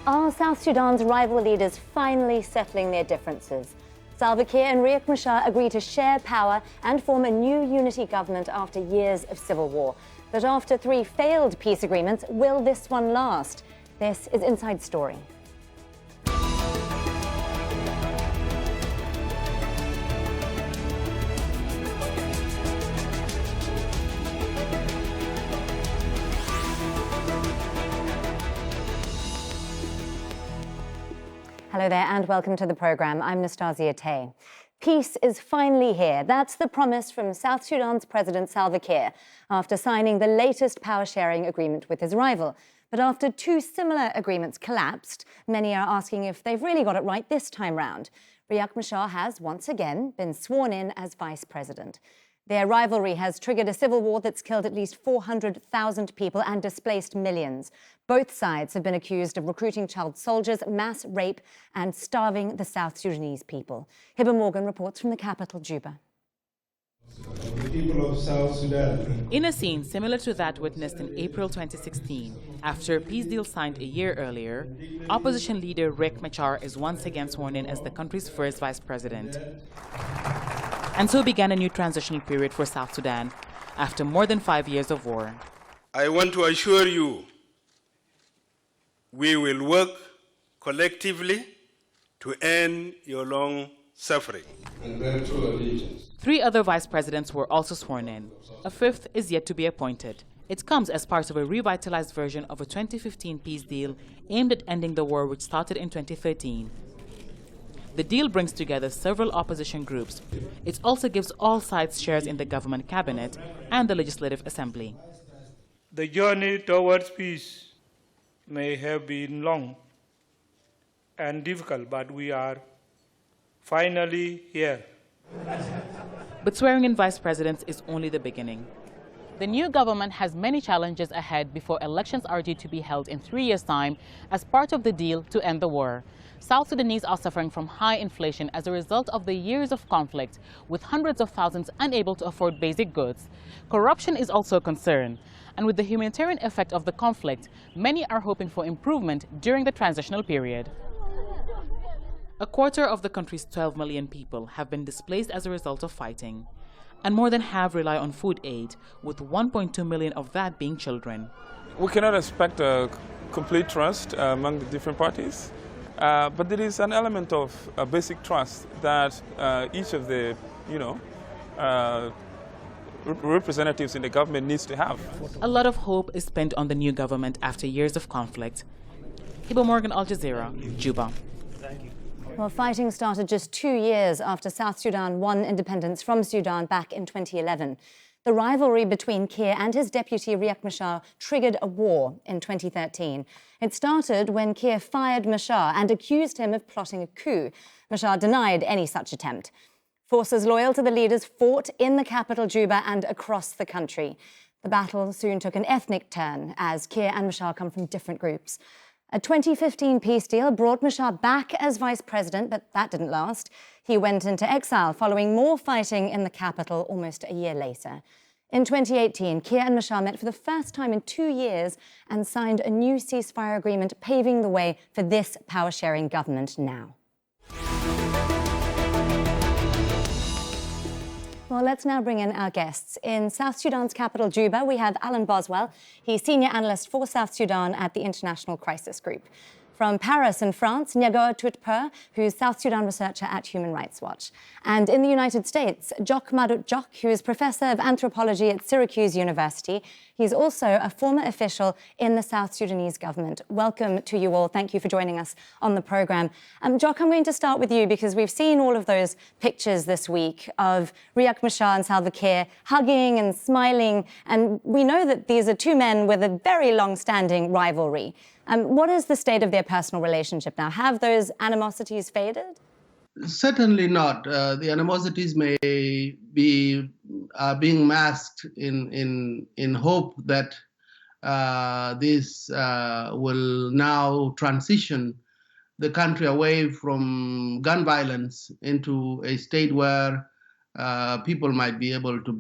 Are South Sudan's rival leaders finally settling their differences? Salva Kiir and Riek Machar agree to share power and form a new unity government after years of civil war. But after 3 failed peace agreements, will this one last? This is Inside Story. Hello there and welcome to the programme. I'm Nastasya Tay. Peace is finally here. That's the promise from South Sudan's President Salva Kiir after signing the latest power-sharing agreement with his rival. But after 2 similar agreements collapsed, many are asking if they've really got it right this time round. Riek Machar has once again been sworn in as vice president. Their rivalry has triggered a civil war that's killed at least 400,000 people and displaced millions. Both sides have been accused of recruiting child soldiers, mass rape, and starving the South Sudanese people. Hiba Morgan reports from the capital, Juba. The people of South Sudan. In a scene similar to that witnessed in April 2016, after a peace deal signed a year earlier, opposition leader Riek Machar is once again sworn in as the country's first vice president. And so began a new transitional period for South Sudan after more than 5 years of war. I want to assure you, we will work collectively to end your long suffering. And bear true allegiance. 3 other vice presidents were also sworn in. A 5th is yet to be appointed. It comes as part of a revitalized version of a 2015 peace deal aimed at ending the war which started in 2013. The deal brings together several opposition groups. It also gives all sides shares in the government cabinet and the legislative assembly. The journey towards peace may have been long and difficult, but we are finally here. But swearing in vice presidents is only the beginning. The new government has many challenges ahead before elections are due to be held in 3 years' time as part of the deal to end the war. South Sudanese are suffering from high inflation as a result of the years of conflict, with hundreds of thousands unable to afford basic goods. Corruption is also a concern. And with the humanitarian effect of the conflict, many are hoping for improvement during the transitional period. A quarter of the country's 12 million people have been displaced as a result of fighting. And more than half rely on food aid, with 1.2 million of that being children. We cannot expect a complete trust among the different parties, but there is an element of basic trust that each of the, representatives in the government needs to have. A lot of hope is spent on the new government after years of conflict. Hiba Morgan, Al Jazeera, Juba. Well, fighting started just 2 years after South Sudan won independence from Sudan back in 2011. The rivalry between Kiir and his deputy Riek Machar triggered a war in 2013. It started when Kiir fired Machar and accused him of plotting a coup. Machar denied any such attempt. Forces loyal to the leaders fought in the capital, Juba, and across the country. The battle soon took an ethnic turn as Kiir and Machar come from different groups. A 2015 peace deal brought Machar back as vice president, but that didn't last. He went into exile following more fighting in the capital almost a year later. In 2018, Kiir and Machar met for the first time in 2 years and signed a new ceasefire agreement, paving the way for this power-sharing government now. Well, let's now bring in our guests. In South Sudan's capital, Juba, we have Boswell. He's senior analyst for South Sudan at the International Crisis Group. From Paris in France, Nyagoah, who's South Sudan researcher at Human Rights Watch. And in the United States, Madut, who is professor of anthropology at Syracuse University. He's also a former official in the South Sudanese government. Welcome to you all. Thank you for joining us on the programme. Jock, I'm going to start with you because we've seen all of those pictures this week of Riek Machar and Salva Kiir hugging and smiling. And we know that these are 2 men with a very long-standing rivalry. What is the state of their personal relationship now? Have those animosities faded? Certainly not. The animosities may be being masked in hope that this will now transition the country away from gun violence into a state where people might be able to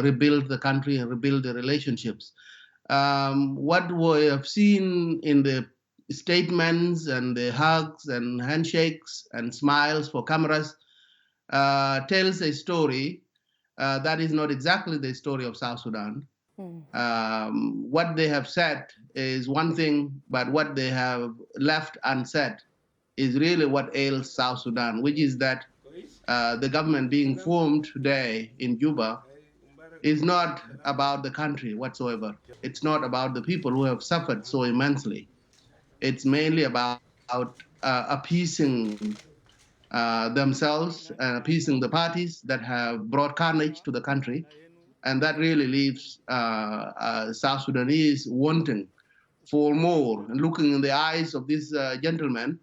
rebuild the country and rebuild the relationships. What we have seen in the statements and the hugs and handshakes and smiles for cameras tells a story that is not exactly the story of South Sudan. What they have said is one thing, but what they have left unsaid is really what ails South Sudan, which is that the government being formed today in Juba is not about the country whatsoever. It's not about the people who have suffered so immensely. It's mainly about appeasing themselves and appeasing the parties that have brought carnage to the country. And that really leaves South Sudanese wanting for more and looking in the eyes of this gentleman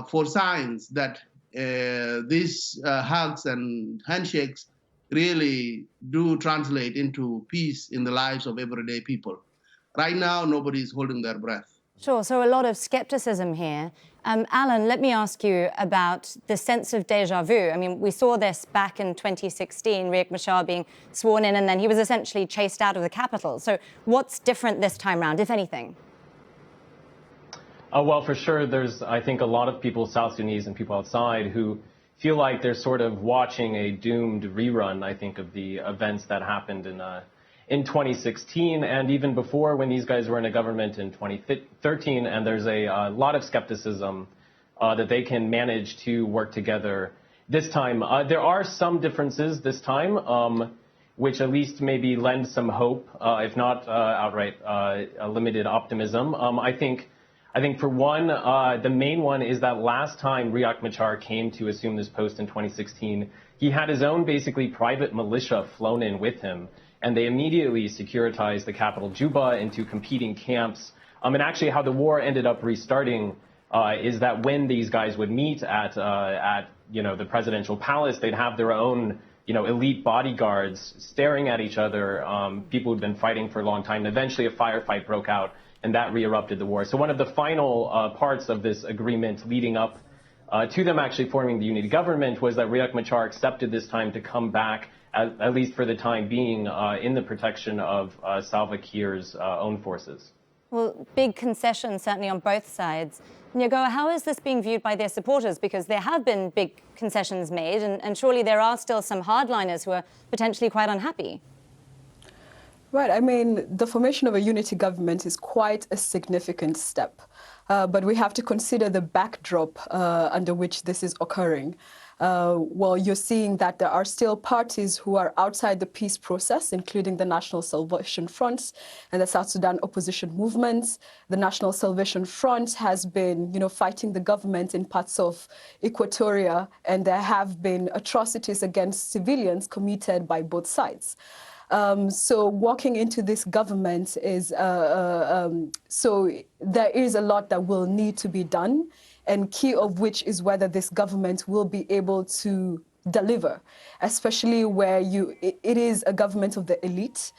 for signs that these hugs and handshakes really do translate into peace in the lives of everyday people. Right now, nobody is holding their breath. Sure, so a lot of skepticism here. Alan, let me ask you about the sense of déjà vu. I mean, we saw this back in 2016, Riek Machar being sworn in, and then he was essentially chased out of the capital. So what's different this time round, if anything? Well, for sure, there's, I think, a lot of people, South Sudanese and people outside, who feel like they're sort of watching a doomed rerun, I think, of the events that happened in 2016 and even before when these guys were in a government in 2013. And there's a lot of skepticism that they can manage to work together this time. There are some differences this time, which at least maybe lend some hope, if not outright limited optimism. I think for one, the main one is that last time Riek Machar came to assume this post in 2016, he had his own basically private militia flown in with him, and they immediately securitized the capital Juba into competing camps. And actually how the war ended up restarting is that when these guys would meet at the presidential palace, they'd have their own elite bodyguards staring at each other, people who'd been fighting for a long time. And eventually a firefight broke out, and that re-erupted the war. So one of the final parts of this agreement leading up to them actually forming the unity government was that Riek Machar accepted this time to come back, at least for the time being, in the protection of Salva Kiir's own forces. Well, big concessions certainly on both sides. Nyagoah, how is this being viewed by their supporters? Because there have been big concessions made, and surely there are still some hardliners who are potentially quite unhappy. Right. I mean, the formation of a unity government is quite a significant step. But we have to consider the backdrop under which this is occurring. Well, you're seeing that there are still parties who are outside the peace process, including the National Salvation Front and the South Sudan opposition movements. The National Salvation Front has been, fighting the government in parts of Equatoria, and there have been atrocities against civilians committed by both sides. So walking into this government is, so there is a lot that will need to be done, and key of which is whether this government will be able to deliver, especially where it is a government of the elite,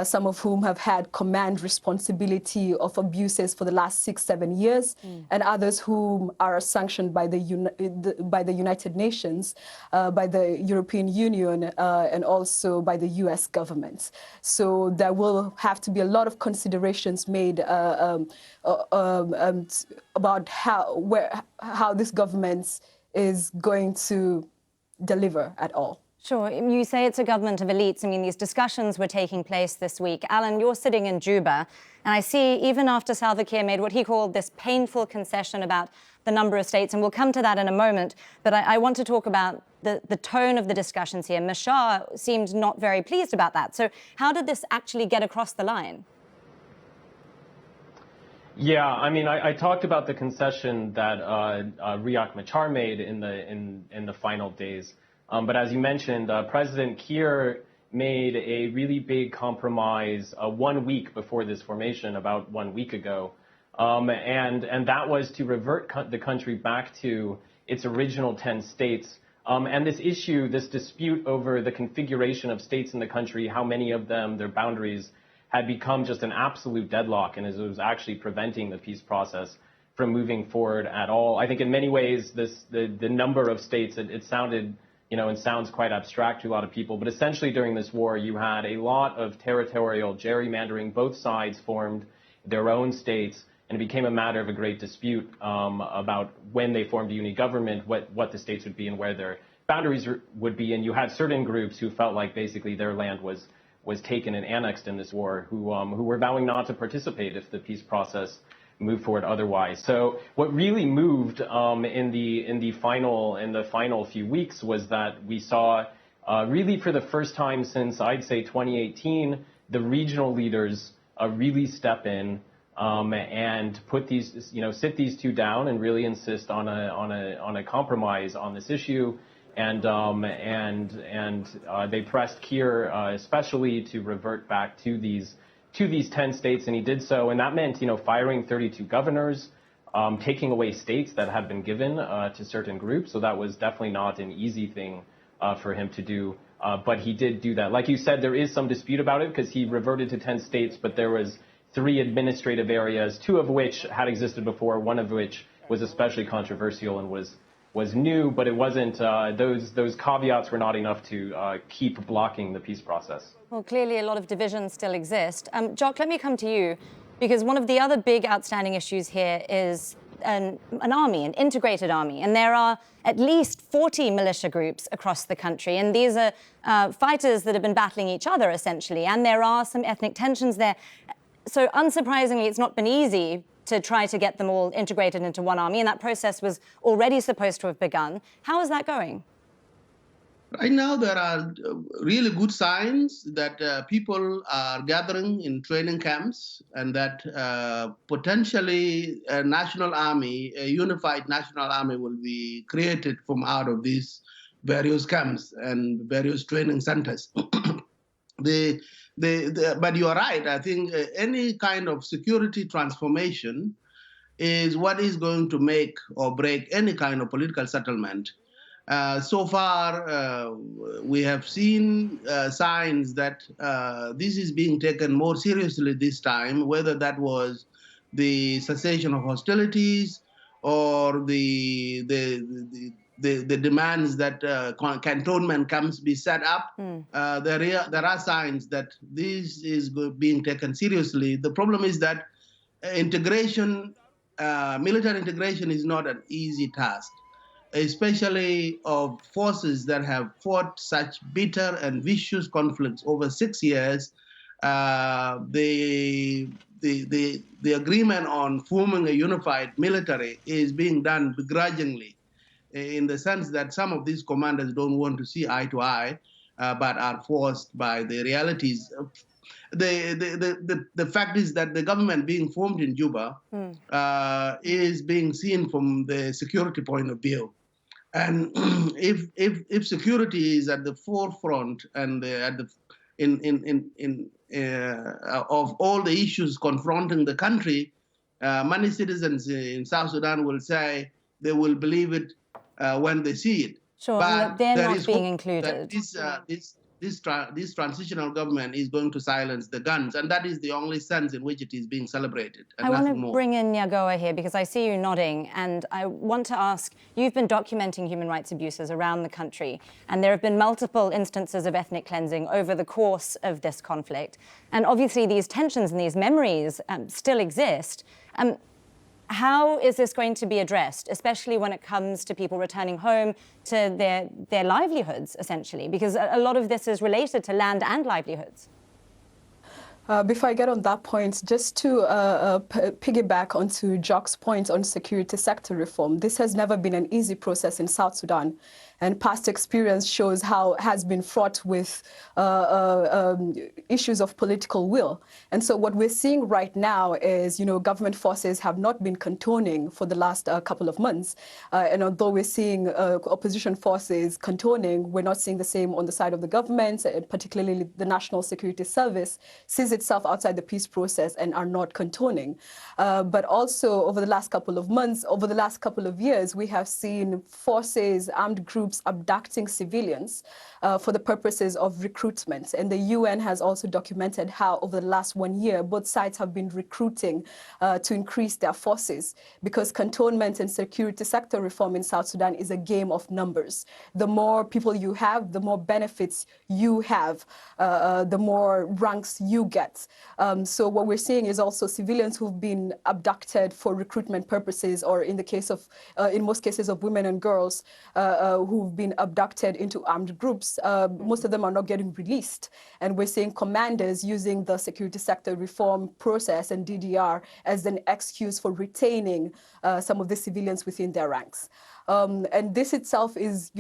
some of whom have had command responsibility of abuses for the last 6-7 years, and others whom are sanctioned by the United Nations, by the European Union, and also by the US government. So there will have to be a lot of considerations made about how this government is going to deliver at all. Sure. You say it's a government of elites. I mean, these discussions were taking place this week. Alan, you're sitting in Juba, and I see even after Salva Kiir made what he called this painful concession about the number of states, and we'll come to that in a moment, but I want to talk about the tone of the discussions here. Machar seemed not very pleased about that. So how did this actually get across the line? Yeah, I mean, I talked about the concession that Riek Machar made in the final days. But as you mentioned, President Kiir made a really big compromise 1 week before this formation, about 1 week ago. And that was to revert the country back to its original 10 states. And this issue, this dispute over the configuration of states in the country, how many of them, their boundaries, had become just an absolute deadlock, and it was actually preventing the peace process from moving forward at all. I think in many ways, the number of states, it sounded, and sounds quite abstract to a lot of people, but essentially during this war, you had a lot of territorial gerrymandering. Both sides formed their own states, and it became a matter of a great dispute about when they formed a unity government, what the states would be and where their boundaries would be. And you had certain groups who felt like basically their land was taken and annexed in this war, who were vowing not to participate if the peace process moved forward otherwise. So what really moved in the final few weeks was that we saw really for the first time since I'd say 2018, the regional leaders really step in and put these, sit these two down and really insist on a compromise on this issue. And they pressed Kiir especially to revert back to these 10 states, and he did so. And that meant, firing 32 governors, taking away states that had been given to certain groups. So that was definitely not an easy thing for him to do. But he did do that. Like you said, there is some dispute about it because he reverted to 10 states, but there was 3 administrative areas, 2 of which had existed before, 1 of which was especially controversial and was new, but it wasn't, those caveats were not enough to keep blocking the peace process. Well, clearly a lot of divisions still exist. Jock, let me come to you, because one of the other big outstanding issues here is an army, an integrated army, and there are at least 40 militia groups across the country, and these are fighters that have been battling each other, essentially, and there are some ethnic tensions there. So unsurprisingly, it's not been easy to try to get them all integrated into one army, and that process was already supposed to have begun. How is that going? Right now, there are really good signs that people are gathering in training camps, and that potentially a national army, a unified national army, will be created from out of these various camps and various training centers. But you are right. I think any kind of security transformation is what is going to make or break any kind of political settlement. So far, we have seen signs that this is being taken more seriously this time, whether that was the cessation of hostilities or the demands that cantonment camps be set up. There are signs that this is being taken seriously. The problem is that integration, military integration, is not an easy task, especially of forces that have fought such bitter and vicious conflicts over 6 years. The agreement on forming a unified military is being done begrudgingly, in the sense that some of these commanders don't want to see eye to eye, but are forced by the realities. The fact is that the government being formed in Juba is being seen from the security point of view. And if security is at the forefront and of all the issues confronting the country, many citizens in South Sudan will say they will believe it when they see it. Sure, but they're not being included. This transitional government is going to silence the guns, and that is the only sense in which it is being celebrated. I want to bring in Nyagoah here because I see you nodding, and I want to ask, you've been documenting human rights abuses around the country, and there have been multiple instances of ethnic cleansing over the course of this conflict. And obviously these tensions and these memories still exist. How is this going to be addressed, especially when it comes to people returning home to their livelihoods, essentially? Because a lot of this is related to land and livelihoods. Before I get on that point, just to piggyback onto Jock's point on security sector reform, this has never been an easy process in South Sudan. And past experience shows how it has been fraught with issues of political will. And so what we're seeing right now is, government forces have not been contoning for the last couple of months. And although we're seeing opposition forces contoning, we're not seeing the same on the side of the government, particularly the National Security Service sees itself outside the peace process and are not contoning. But also over the last couple of months, over the last couple of years, we have seen forces, armed groups abducting civilians for the purposes of recruitment. And the UN has also documented how over the last 1 year, both sides have been recruiting to increase their forces, because cantonment and security sector reform in South Sudan is a game of numbers. The more people you have, the more benefits you have, the more ranks you get. deaths. So what we're seeing is also civilians who've been abducted for recruitment purposes, or in the case of, in most cases of women and girls who've been abducted into armed groups. Most of them are not getting released. And we're seeing commanders using the security sector reform process and DDR as an excuse for retaining some of the civilians within their ranks. And this itself is,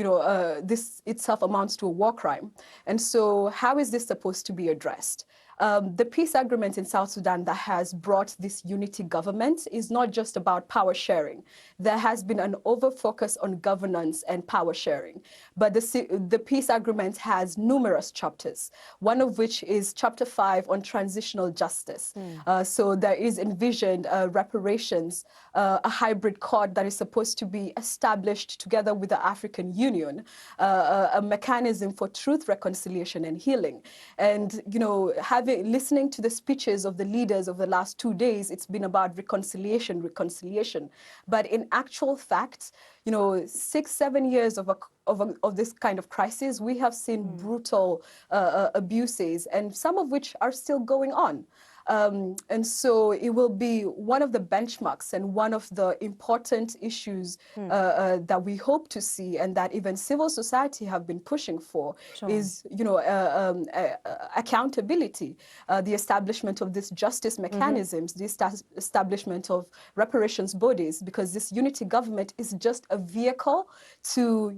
this itself amounts to a war crime. And so how is this supposed to be addressed? The peace agreement in South Sudan that has brought this unity government is not just about power sharing. There has been an over-focus on governance and power sharing. But the peace agreement has numerous chapters, one of which is Chapter 5 on transitional justice. So there is envisioned reparations, a hybrid court that is supposed to be established together with the African Union, a mechanism for truth, reconciliation, and healing. And, listening to the speeches of the leaders of the last 2 days, it's been about reconciliation. But in actual fact, 6-7 years of this kind of crisis, we have seen brutal abuses, and some of which are still going on. And so it will be one of the benchmarks and one of the important issues that we hope to see, and that even civil society have been pushing for, is accountability, the establishment of these justice mechanisms, the establishment of reparations bodies, because this unity government is just a vehicle to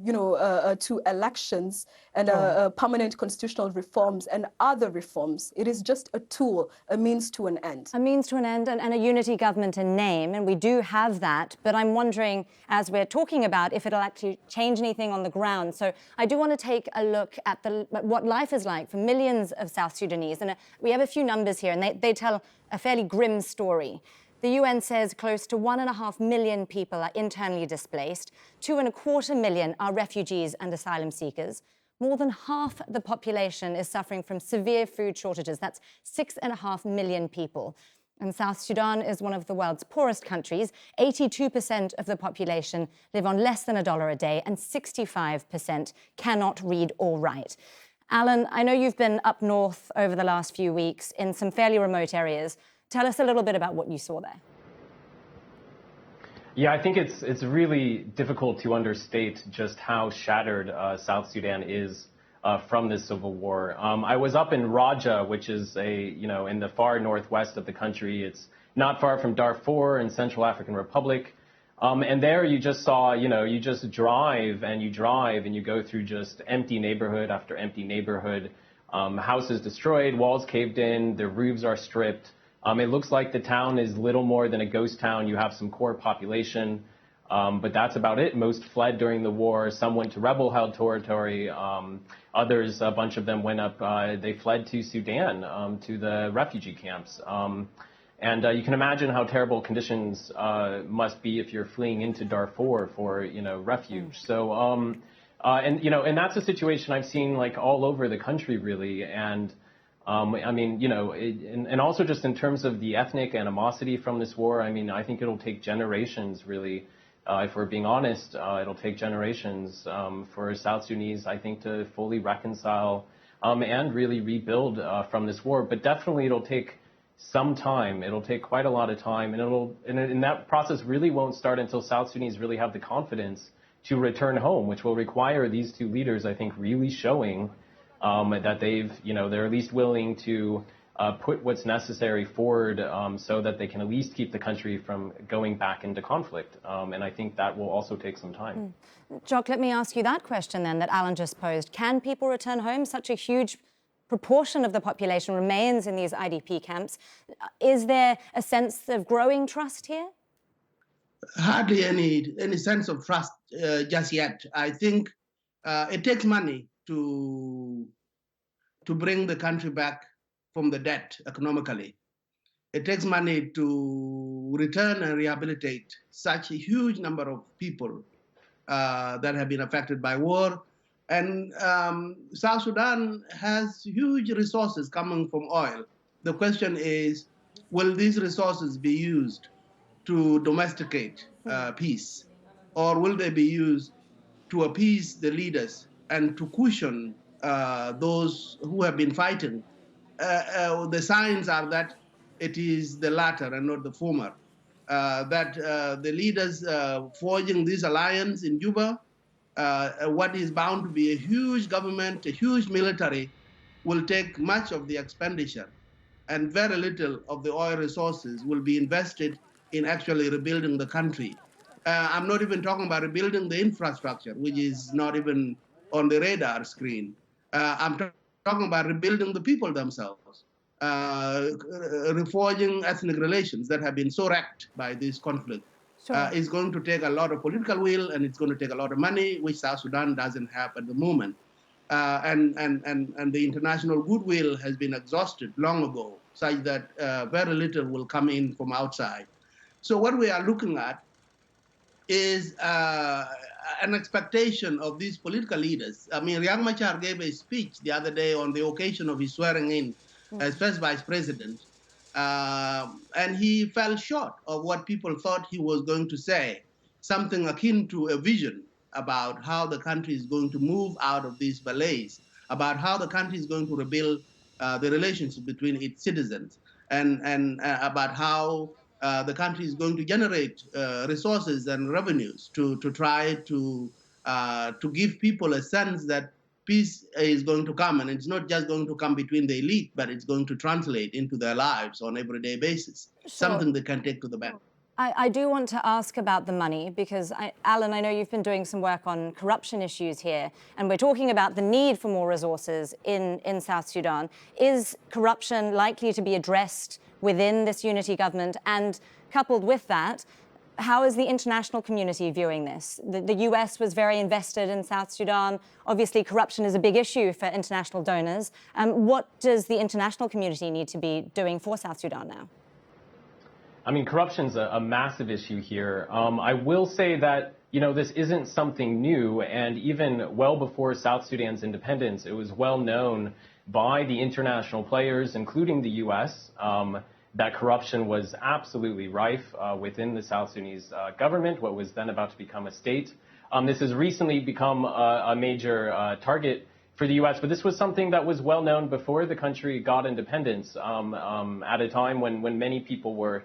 elections and permanent constitutional reforms and other reforms. It is just a tool, a means to an end. A means to an end and a unity government in name, and we do have that, but I'm wondering, as we're talking about, if it'll actually change anything on the ground. So I do want to take a look at what life is like for millions of South Sudanese, and we have a few numbers here, and they tell a fairly grim story. The UN says close to 1.5 million people are internally displaced, 2.25 million are refugees and asylum seekers. More than half the population is suffering from severe food shortages. That's 6.5 million people. And South Sudan is one of the world's poorest countries. 82% of the population live on less than $1 a day, and 65% cannot read or write. Alan, I know you've been up north over the last few weeks in some fairly remote areas. Tell us a little bit about what you saw there. Yeah, I think it's really difficult to understate just how shattered South Sudan is from this civil war. I was up in Raja, which is in the far northwest of the country. It's not far from Darfur in Central African Republic. And there you just saw, you just drive and you go through just empty neighborhood after empty neighborhood. Houses destroyed, walls caved in, their roofs are stripped. It looks like the town is little more than a ghost town. You have some core population, but that's about it. Most fled during the war. Some went to rebel-held territory. Others, a bunch of them went up. They fled to Sudan, to the refugee camps. And you can imagine how terrible conditions must be if you're fleeing into Darfur for refuge. So and that's a situation I've seen like all over the country really. And I mean, and also just in terms of the ethnic animosity from this war, I mean, I think it'll take generations, really, if we're being honest, it'll take generations for South Sudanese, I think, to fully reconcile and really rebuild from this war. But definitely it'll take some time. It'll take quite a lot of time, and that process really won't start until South Sudanese really have the confidence to return home, which will require these two leaders, I think, really showing that they're at least willing to put what's necessary forward so that they can at least keep the country from going back into conflict. And I think that will also take some time. Jock, let me ask you that question then that Alan just posed. Can people return home? Such a huge proportion of the population remains in these IDP camps. Is there a sense of growing trust here? Hardly any sense of trust just yet. I think it takes money to bring the country back from the debt economically. It takes money to return and rehabilitate such a huge number of people that have been affected by war. And South Sudan has huge resources coming from oil. The question is, will these resources be used to domesticate peace? Or will they be used to appease the leaders and to cushion those who have been fighting the signs are that it is the latter and not the former. That the leaders forging this alliance in Juba, what is bound to be a huge government, a huge military, will take much of the expenditure, and very little of the oil resources will be invested in actually rebuilding the country. I'm not even talking about rebuilding the infrastructure, which is not even on the radar screen. I'm talking about rebuilding the people themselves, reforging ethnic relations that have been so wrecked by this conflict. Sure. It's going to take a lot of political will, and it's going to take a lot of money, which South Sudan doesn't have at the moment. And the international goodwill has been exhausted long ago, such that very little will come in from outside. So what we are looking at is an expectation of these political leaders. I mean, Riek Machar gave a speech the other day on the occasion of his swearing in as first vice president, and he fell short of what people thought he was going to say, something akin to a vision about how the country is going to move out of this malaise, about how the country is going to rebuild the relationship between its citizens, and about how the country is going to generate resources and revenues to try to give people a sense that peace is going to come, and it's not just going to come between the elite, but it's going to translate into their lives on an everyday basis, something they can take to the bank. I do want to ask about the money because, Alan, I know you've been doing some work on corruption issues here, and we're talking about the need for more resources in South Sudan. Is corruption likely to be addressed within this unity government? And coupled with that, how is the international community viewing this? The US was very invested in South Sudan. Obviously, corruption is a big issue for international donors. What does the international community need to be doing for South Sudan now? I mean, corruption's a massive issue here. I will say that, this isn't something new, and even well before South Sudan's independence, it was well known by the international players, including the U.S., that corruption was absolutely rife within the South Sudanese government, what was then about to become a state. This has recently become a major target for the U.S., but this was something that was well known before the country got independence, at a time when many people were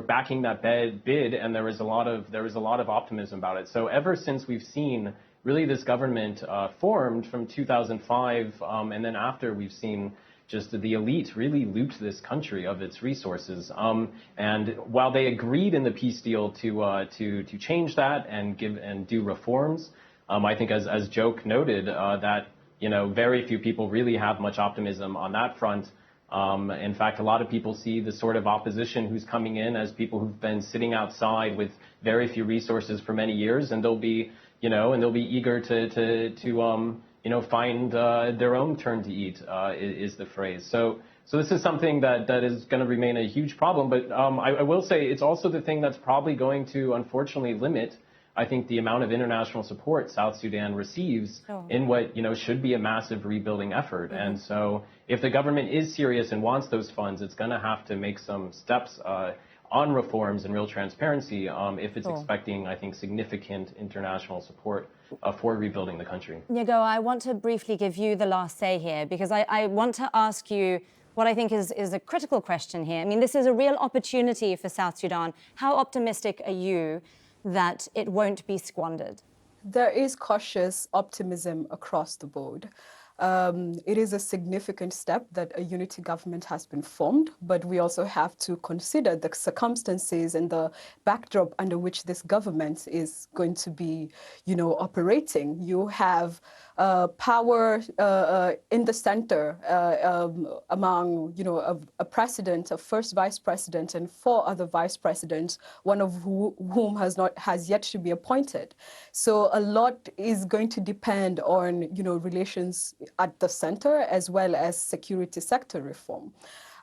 backing that bid, and there was a lot of optimism about it. So ever since we've seen really this government formed from 2005, and then after, we've seen just the elite really loot this country of its resources. And while they agreed in the peace deal to change that and do reforms, I think as Joke noted, that very few people really have much optimism on that front. In fact, a lot of people see the sort of opposition who's coming in as people who've been sitting outside with very few resources for many years, and they'll be eager to find their own turn to eat, is the phrase. So this is something that is going to remain a huge problem. But I will say it's also the thing that's probably going to unfortunately limit, I think, the amount of international support South Sudan receives in what should be a massive rebuilding effort. Mm-hmm. And so if the government is serious and wants those funds, it's going to have to make some steps on reforms and real transparency if it's expecting, I think, significant international support for rebuilding the country. Nyagoah, I want to briefly give you the last say here, because I want to ask you what I think is a critical question here. I mean, this is a real opportunity for South Sudan. How optimistic are you that it won't be squandered? There is cautious optimism across the board. It is a significant step that a unity government has been formed, but we also have to consider the circumstances and the backdrop under which this government is going to be, operating. You have power in the center among, a president, a first vice president, and 4 other vice presidents, one of whom has yet to be appointed. So a lot is going to depend on, relations at the center as well as security sector reform.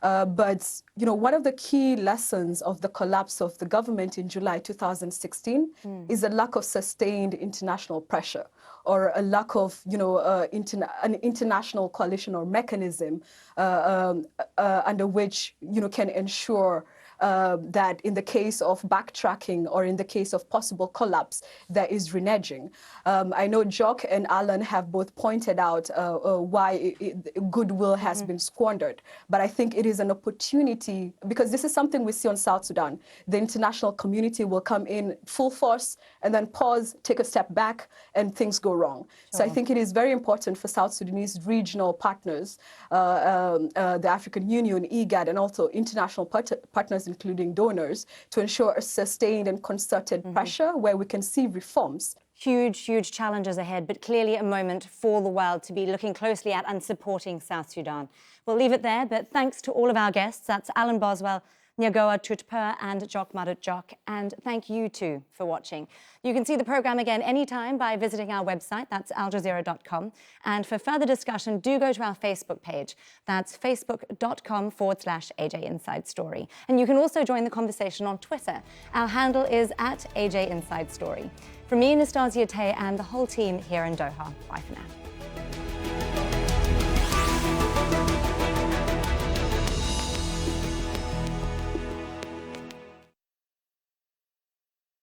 But, one of the key lessons of the collapse of the government in July 2016 is a lack of sustained international pressure, or a lack of, an international coalition or mechanism under which, can ensure that in the case of backtracking or in the case of possible collapse, there is reneging. I know Jock and Alan have both pointed out why goodwill has been squandered. But I think it is an opportunity, because this is something we see on South Sudan. The international community will come in full force and then pause, take a step back, and things go wrong. So I think it is very important for South Sudanese regional partners, the African Union, IGAD, and also international partners, including donors, to ensure a sustained and concerted pressure where we can see reforms. Huge, huge challenges ahead, but clearly a moment for the world to be looking closely at and supporting South Sudan. We'll leave it there, but thanks to all of our guests. That's Alan Boswell, Nyagoah Tutper and Jock Madut Jock, and thank you too for watching. You can see the programme again anytime by visiting our website, that's aljazeera.com. And for further discussion, do go to our Facebook page. That's facebook.com/AJ Inside Story. And you can also join the conversation on Twitter. Our handle is @AJ Inside Story. From me, Nastasya Tay, and the whole team here in Doha. Bye for now.